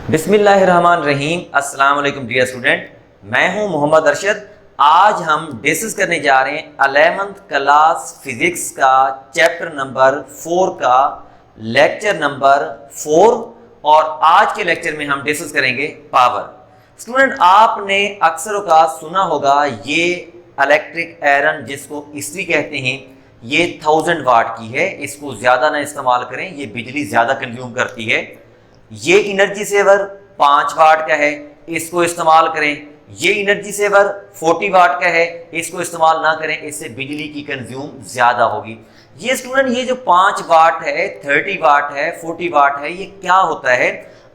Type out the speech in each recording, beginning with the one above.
बिस्मिल्लाहिर्रहमानिर्रहीम। अस्सलाम वालेकुम डियर स्टूडेंट, मैं हूं मोहम्मद अरशद। आज हम डिस्कस करने जा रहे हैं 11th क्लास फिजिक्स का चैप्टर नंबर 4 का लेक्चर नंबर 4। और आज के लेक्चर में हम डिस्कस करेंगे पावर। स्टूडेंट, आपने अक्सर का सुना होगा ये इलेक्ट्रिक आयरन जिसको इस्त्री कहते हैं, ये 1000 वाट की है। इसको ज़्यादा ना इस्तेमाल करें, ये बिजली ज़्यादा कंज्यूम करती है। ये एनर्जी सेवर 5 वाट का है, इसको इस्तेमाल करें। ये एनर्जी सेवर 40 वाट का है, इसको इस्तेमाल ना करें, इससे बिजली की कंज्यूम ज़्यादा होगी। ये स्टूडेंट, ये जो 5 वाट है, 30 वाट है, 40 वाट है, ये क्या होता है?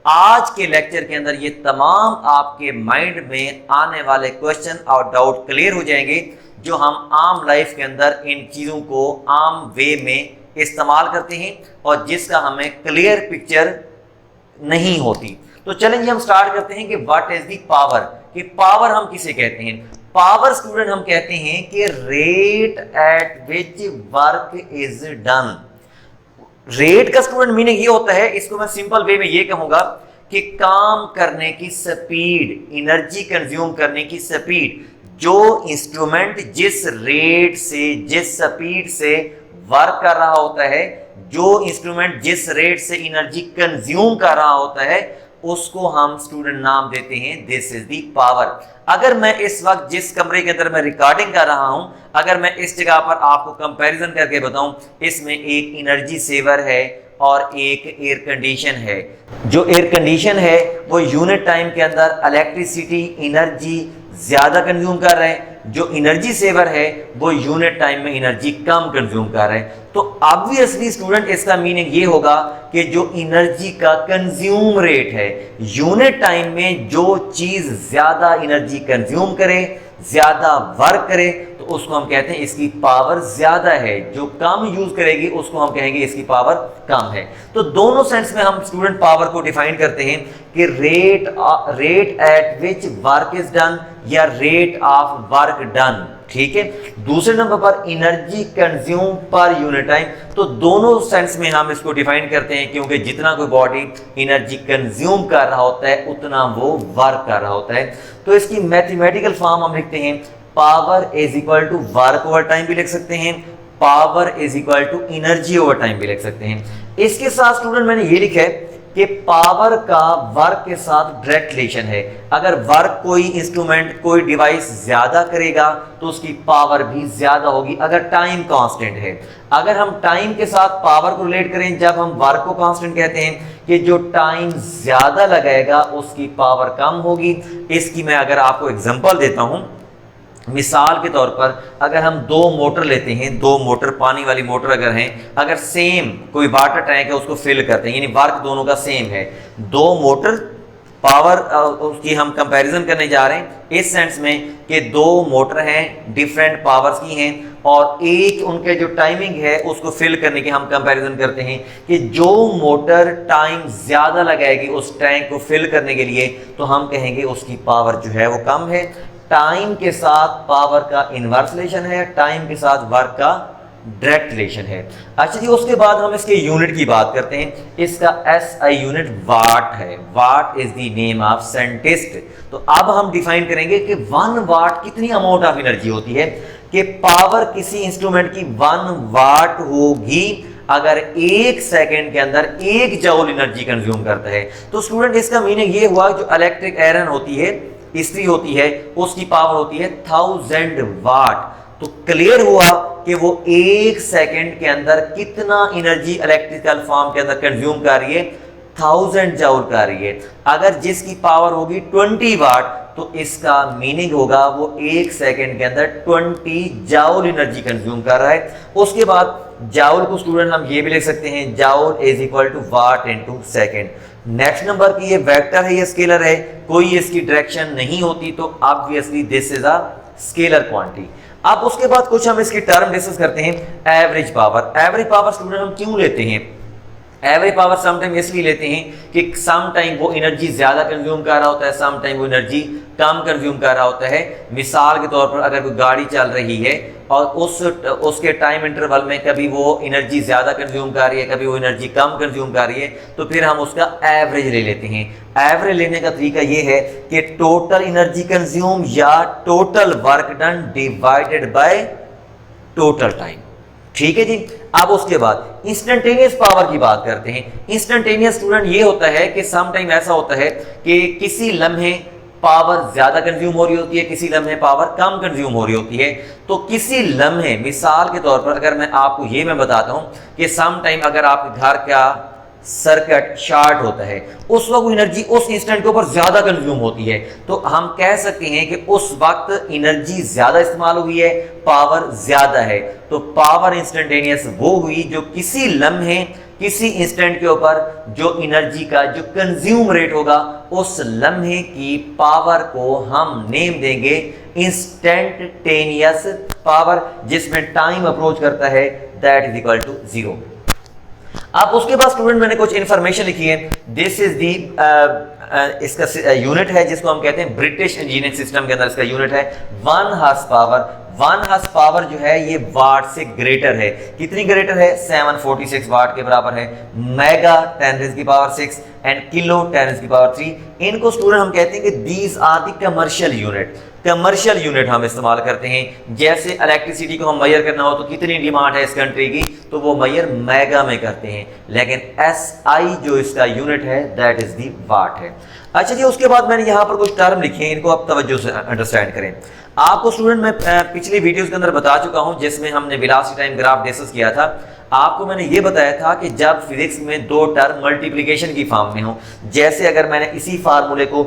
आज के लेक्चर के अंदर ये तमाम आपके माइंड में आने वाले क्वेश्चन और डाउट क्लियर हो जाएंगे, जो हम आम लाइफ के अंदर इन चीज़ों को आम वे में इस्तेमाल करते हैं और जिसका हमें क्लियर पिक्चर नहीं होती। तो चलेंगे, हम स्टार्ट करते हैं कि व्हाट इज दी पावर। कि पावर हम किसे कहते हैं? पावर स्टूडेंट हम कहते हैं कि rate at which work is done. Rate का स्टूडेंट मीनिंग ये होता है, इसको मैं सिंपल वे में ये कहूंगा कि काम करने की स्पीड, एनर्जी कंज्यूम करने की स्पीड। जो इंस्ट्रूमेंट जिस रेट से, जिस स्पीड से वर्क कर रहा होता है, जो इंस्ट्रूमेंट जिस रेट से एनर्जी कंज्यूम कर रहा होता है, उसको हम स्टूडेंट नाम देते हैं दिस इज दी पावर। अगर मैं इस वक्त जिस कमरे के अंदर मैं रिकॉर्डिंग कर रहा हूं, अगर मैं इस जगह पर आपको कंपैरिजन करके बताऊं, इसमें एक एनर्जी सेवर है और एक एयर कंडीशन है। जो एयर कंडीशन है वो यूनिट टाइम के अंदर इलेक्ट्रिसिटी एनर्जी ज्यादा कंज्यूम कर रहे हैं, जो एनर्जी सेवर है वो यूनिट टाइम में एनर्जी कम कंज्यूम कर रहे हैं। तो ऑब्वियसली स्टूडेंट, इसका मीनिंग ये होगा कि जो एनर्जी का कंज्यूम रेट है, यूनिट टाइम में जो चीज ज्यादा एनर्जी कंज्यूम करे, ज्यादा वर्क करे, तो उसको हम कहते हैं इसकी पावर ज्यादा है। जो कम यूज करेगी उसको हम कहेंगे इसकी पावर कम है। तो दोनों सेंस में हम स्टूडेंट पावर को डिफाइन करते हैं कि rate at which work is done या रेट ऑफ वर्क डन। ठीक है। दूसरे नंबर पर energy consume per unit time. तो दोनों सेंस में हम इसको डिफाइन करते हैं, क्योंकि जितना कोई बॉडी एनर्जी कंज्यूम कर रहा होता है उतना वो वर्क कर रहा होता है। तो इसकी मैथमेटिकल फॉर्म हम लिखते हैं, power is equal to work over time भी लिख सकते हैं, power is equal to energy over time भी लिख सकते हैं। इसके साथ स्टूडेंट मैंने ये लिखा है कि पावर का वर्क के साथ डायरेक्ट रिलेशन है। अगर वर्क कोई इंस्ट्रूमेंट, कोई डिवाइस ज्यादा करेगा तो उसकी पावर भी ज्यादा होगी, अगर टाइम कांस्टेंट है। अगर हम टाइम के साथ पावर को रिलेट करें, जब हम वर्क को कांस्टेंट कहते हैं कि जो टाइम ज्यादा लगाएगा उसकी पावर कम होगी। इसकी मैं अगर आपको एग्जांपल देता हूं, मिसाल के तौर पर अगर हम 2 मोटर लेते हैं, 2 मोटर, पानी वाली मोटर अगर हैं, अगर सेम कोई वाटर टैंक है उसको फिल करते हैं, यानी वर्क दोनों का सेम है। 2 मोटर पावर उसकी हम कंपैरिजन करने जा रहे हैं इस सेंस में कि 2 मोटर हैं, डिफरेंट पावर्स की हैं, और एक उनके जो टाइमिंग है उसको फिल करने की हम कंपैरिजन करते हैं कि जो मोटर टाइम ज्यादा लगाएगी उस टैंक को फिल करने के लिए, तो हम कहेंगे उसकी पावर जो है वो कम है। टाइम के साथ पावर का इनवर्स रिलेशन है, टाइम के साथ वर्क का डायरेक्ट रिलेशन है। अच्छा जी, उसके बाद हम इसके यूनिट की बात करते हैं। इसका एसआई यूनिट वाट है। What is the name of scientist. तो अब हम डिफाइन करेंगे कि 1 वाट कितनी अमाउंट ऑफ एनर्जी होती है, कि पावर किसी इंस्ट्रूमेंट की 1 वाट होगी अगर 1 सेकेंड के अंदर 1 जूल एनर्जी कंज्यूम करता है। तो स्टूडेंट, इसका मीनिंग ये हुआ, जो इलेक्ट्रिक आयरन होती है, इस्त्री होती है, उसकी पावर होती है 1000 वाट। तो क्लियर हुआ कि वो 1 सेकेंड के अंदर कितना एनर्जी इलेक्ट्रिकल फॉर्म के अंदर कंज्यूम कर रही है, 1000 जूल कर रही है। अगर जिसकी पावर होगी 20 वाट, तो इसका मीनिंग होगा वो 1 सेकेंड के अंदर 20 जूल एनर्जी कंज्यूम कर रहा है। उसके बाद जूल को स्टूडेंट हम ये भी लिख सकते हैं, joule is equal to watt into second. Next number की ये वेक्टर है, ये स्केलर है, कोई इसकी डायरेक्शन नहीं होती, तो obviously this is a scalar quantity. अब उसके बाद कुछ हम इसकी टर्म डिस्कस करते हैं। Average power. Average power student हम क्यों लेते हैं? एवरेज पावर सम टाइम इसलिए लेते हैं कि सम टाइम वो एनर्जी ज्यादा कंज्यूम कर रहा होता है, सम टाइम वो एनर्जी कम कंज्यूम कर रहा होता है। मिसाल के तौर पर अगर कोई गाड़ी चल रही है और उसके टाइम इंटरवल में कभी वो एनर्जी ज्यादा कंज्यूम कर रही है, कभी वो एनर्जी कम कंज्यूम कर रही है, तो फिर हम उसका एवरेज ले लेते हैं। एवरेज लेने का तरीका ये है कि टोटल एनर्जी कंज्यूम या total work done divided by total time. ठीक है जी। अब उसके बाद इंस्टेंटेनियस पावर की बात करते हैं। इंस्टेंटेनियस स्टूडेंट ये होता है कि सम टाइम ऐसा होता है कि किसी लम्हे पावर ज्यादा कंज्यूम हो रही होती है, किसी लम्हे पावर कम कंज्यूम हो रही होती है। तो किसी लम्हे, मिसाल के तौर पर अगर मैं आपको ये मैं बताता हूं कि सम टाइम अगर आपके घर का सर्किट शॉर्ट होता है, उस वक्त एनर्जी उस इंस्टेंट के ऊपर ज्यादा कंज्यूम होती है, तो हम कह सकते हैं कि उस वक्त एनर्जी ज्यादा इस्तेमाल हुई है, पावर ज्यादा है। तो पावर इंस्टेंटेनियस वो हुई जो किसी लम्हे किसी इंस्टेंट के ऊपर जो एनर्जी का जो कंज्यूम रेट होगा, उस लम्हे की पावर को हम नेम देंगे इंस्टेंटेनियस पावर, जिसमें टाइम अप्रोच करता है, दैट इज इक्वल टू 0। अब उसके बाद स्टूडेंट मैंने कुछ इंफॉर्मेशन लिखी है। दिस इज दी इसका यूनिट है जिसको हम कहते हैं ब्रिटिश इंजीनियरिंग सिस्टम के अंदर इसका यूनिट है 1 हॉर्स पावर। 1 हॉर्स पावर जो है ये वाट से ग्रेटर है। कितनी ग्रेटर है? 746 वाट के बराबर है। Mega 10⁻⁶ and kilo 10⁻3। इनको स्टूडेंट हम कहते हैं कि these are the commercial unit. Commercial unit हम इस्तेमाल करते हैं। जैसे इलेक्ट्रिसिटी को हम मेजर करना हो तो कितनी डिमांड है इस कंट्री की, तो वो मेजर मेगा में करते हैं, लेकिन SI जो इसका यूनिट है दैट इज दी वाट है। अच्छा जी, उसके बाद मैंने यहाँ पर कुछ टर्म लिखे हैं, इनको आप तवज्जो से अंडरस्टैंड करें। आपको स्टूडेंट मैं पिछली वीडियोस के अंदर बता चुका हूँ जिसमें हमने वेलोसिटी टाइम ग्राफ डिस्कस किया था। आपको मैंने ये बताया था कि जब फिजिक्स में दो टर्म मल्टीप्लिकेशन की फॉर्म में हो, जैसे अगर मैंने इसी फार्मूले को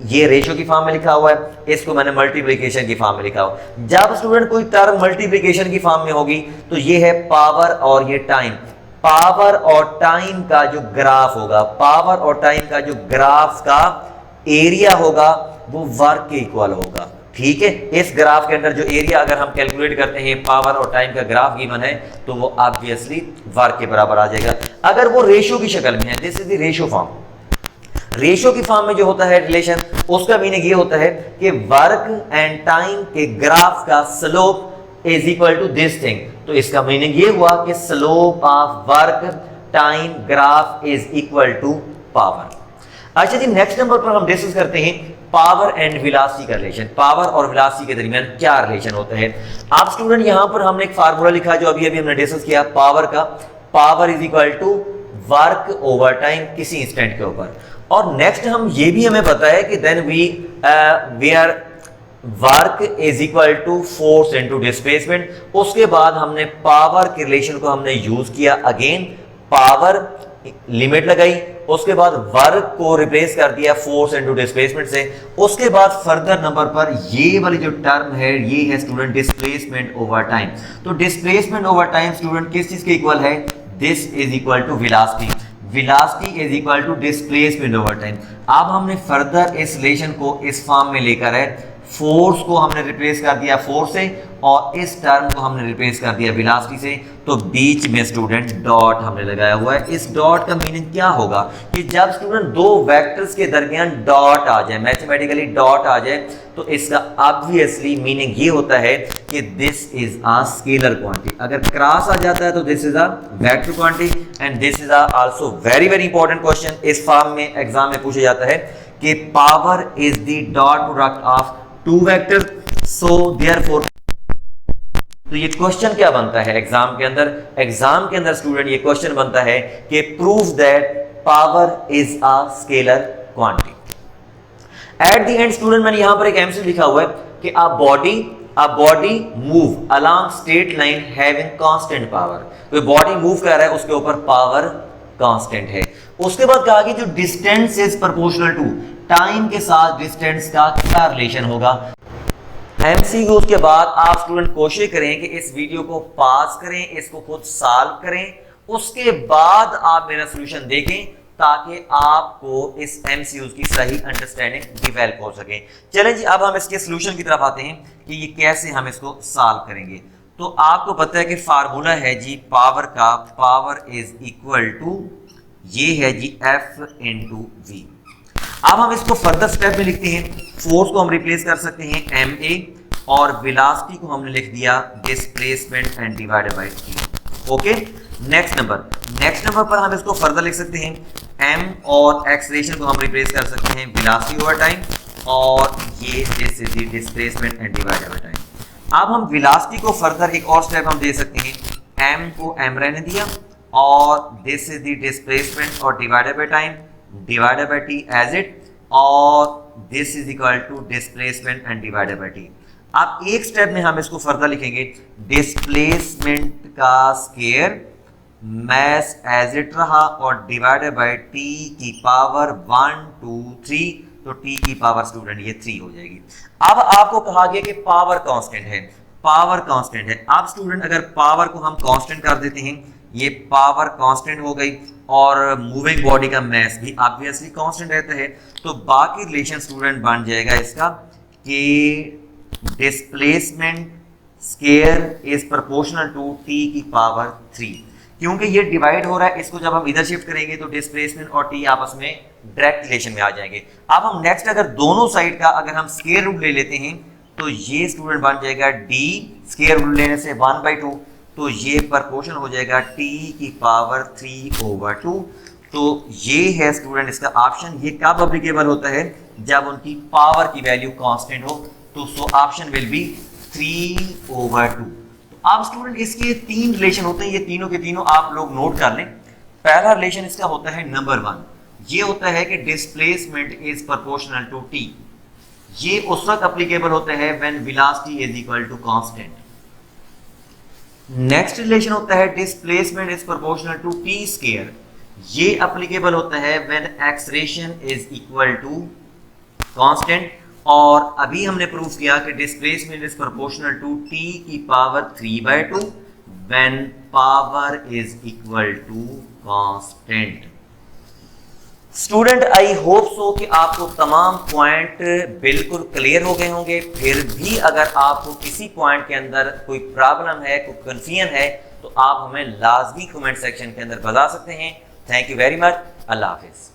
ये रेशियो की फॉर्म में लिखा हुआ है, इसको मैंने मल्टीप्लिकेशन की फॉर्म में लिखा हुआ, जब स्टूडेंट कोई टर्म मल्टीप्लिकेशन की फॉर्म में होगी तो ये है पावर और ये टाइम। पावर और टाइम का जो ग्राफ होगा, पावर और टाइम का जो ग्राफ का एरिया होगा वो वर्क के इक्वल होगा। ठीक है, इस ग्राफ के अंदर जो एरिया अगर हम कैलकुलेट करते हैं, पावर और टाइम का ग्राफ गिवन है, तो वो ऑब्वियसली वर्क के बराबर आ जाएगा। अगर वो रेशियो की शक्ल में है, this is the ratio form. Ratio की फॉर्म में जो होता है रिलेशन, उसका मीनिंग ये होता है कि वर्क एंड टाइम के ग्राफ का slope is equal to this thing. तो इसका मीनिंग ये हुआ कि slope of work time graph is equal to power. अच्छा जी, नेक्स्ट नंबर पर हम डिस्कस करते हैं पावर एंड वेलोसिटी का रिलेशन। पावर और वेलोसिटी के दरमियान क्या रिलेशन होता है। आप स्टूडेंट यहां पर हमने एक फार्मूला लिखा जो अभी हमने डिस्कस किया पावर का। Power is equal to work over time किसी इंस्टेंट के ऊपर। और नेक्स्ट हम ये भी हमें पता है कि then we are work is equal to force into displacement. उसके बाद हमने पावर के रिलेशन को हमने यूज किया, अगेन पावर लिमिट लगाई, उसके बाद वर्क को रिप्लेस कर दिया फोर्स इनटू डिस्प्लेसमेंट से। उसके बाद फर्दर नंबर पर ये वाली जो टर्म है ये है स्टूडेंट डिस्प्लेसमेंट ओवर टाइम। तो डिस्प्लेसमेंट ओवर टाइम स्टूडेंट किस चीज के इक्वल है? This is equal to velocity. Velocity is equal to displacement over time. अब हमने फर्दर इस रिलेशन को इस फॉर्म में लेकर है, फोर्स को हमने रिप्लेस कर दिया फोर्स से और इस टर्म को हमने रिप्लेस कर दिया वेलोसिटी से। तो बीच में स्टूडेंट डॉट हमने लगाया हुआ है। इस डॉट का मीनिंग क्या होगा कि जब स्टूडेंट दो वेक्टर्स के दरमियान डॉट आ जाए, मैथमेटिकली डॉट आ जाए, तो इसका ऑब्वियसली मीनिंग ये होता है कि this is a scalar quantity. अगर क्रॉस आ जाता है तो this is a vector quantity and this is also very very important question. इस फॉर्म में एग्जाम में पूछा जाता है कि power is the dot product of two vector, so therefore. तो ये क्वेश्चन क्या बनता है एग्जाम के अंदर? एग्जाम के अंदर स्टूडेंट ये क्वेश्चन बनता है कि prove that power is a scalar quantity. At the end student मैंने यहां पर एक एमसीक्यू लिखा हुआ है कि a body move along straight line having constant power. कोई बॉडी मूव कर रहा है, उसके ऊपर पावर कांस्टेंट है। उसके बाद कहा कि जो distance is proportional to time के साथ डिस्टेंस का क्या रिलेशन होगा। एमसीक्यूज के बाद आप स्टूडेंट कोशिश करें कि इस वीडियो को पास करें, इसको खुद सॉल्व करें, उसके बाद आप मेरा सॉल्यूशन देखें ताकि आपको इस एमसीक्यूज की सही अंडरस्टैंडिंग डेवलप हो सके। चलें जी, अब हम इसके सॉल्यूशन की तरफ आते हैं कि ये कैसे हम इसको सॉल्व करेंगे। तो आपको पता है कि फार्मूला है जी पावर का, पावर इज इक्वल टू ये है जी F इंटू वी। अब हम इसको फर्दर स्टेप में लिखते हैं। फोर्स को हम रिप्लेस कर सकते हैं ma और वेलोसिटी को हमने लिख दिया displacement and divided by t। Okay, next number पर हम इसको फर्दर लिख सकते हैं m और एक्सेलरेशन को हम रिप्लेस कर सकते हैं वेलोसिटी ओवर टाइम और ये this is the displacement and divided by time. अब हम वेलोसिटी को फर्दर एक और स्टेप हम दे सकते हैं, m को m रहने दिया और दिस इज द डिस्प्लेसमेंट और divided by time divided by t as it और this is equal to displacement and divided by t। अब एक स्टेप में हम इसको फर्दर लिखेंगे डिस्प्लेसमेंट का स्क्वायर मैस एज इट रहा और डिवाइडेड बाय t की पावर 1 2 3, तो t की पावर स्टूडेंट ये 3 हो जाएगी। अब आपको कहा गया कि पावर कांस्टेंट है, पावर कांस्टेंट है। अब स्टूडेंट अगर पावर को हम कांस्टेंट कर देते हैं, ये पावर कांस्टेंट हो गई और मूविंग बॉडी का मास भी ऑब्वियसली कांस्टेंट रहता है, तो बाकी रिलेशन स्टूडेंट बन जाएगा इसका कि displacement square is proportional to t की पावर 3। क्योंकि ये डिवाइड हो रहा है, इसको जब हम इधर शिफ्ट करेंगे तो डिस्प्लेसमेंट और t आपस में डायरेक्ट रिलेशन में आ जाएंगे। अब हम नेक्स्ट अगर दोनों साइड का अगर हम स्क्वायर रूट ले लेते हैं तो ये स्टूडेंट बन जाएगा d, स्क्वायर रूट लेने से 1/2, तो ये प्रोपोर्शन हो जाएगा t की पावर 3/2। तो ये है स्टूडेंट इसका ऑप्शन। ये कब एप्लीकेबल होता है? जब उनकी पावर की वैल्यू कांस्टेंट हो, तो सो ऑप्शन विल बी 3/2। तो अब स्टूडेंट इसके 3 रिलेशन होते हैं, ये तीनों के तीनों आप लोग नोट कर लें। पहला रिलेशन इसका होता है नंबर 1, ये होता है कि displacement is proportional to t। ये उस वक्त एप्लीकेबल होता है when velocity is equal to constant. Next relation होता है displacement is proportional to t square. ये एप्लीकेबल होता है when acceleration is equal to constant. और अभी हमने प्रूफ किया कि displacement is proportional to t की power 3/2 when power is equal to constant. Student I hope so कि आपको तमाम पॉइंट बिल्कुल क्लियर हो गए होंगे। फिर भी अगर आपको किसी पॉइंट के अंदर कोई प्रॉब्लम है, कोई कंफ्यूजन है, तो आप हमें लाजमी कमेंट सेक्शन के अंदर बता सकते हैं। Thank you very much. Allah Hafiz.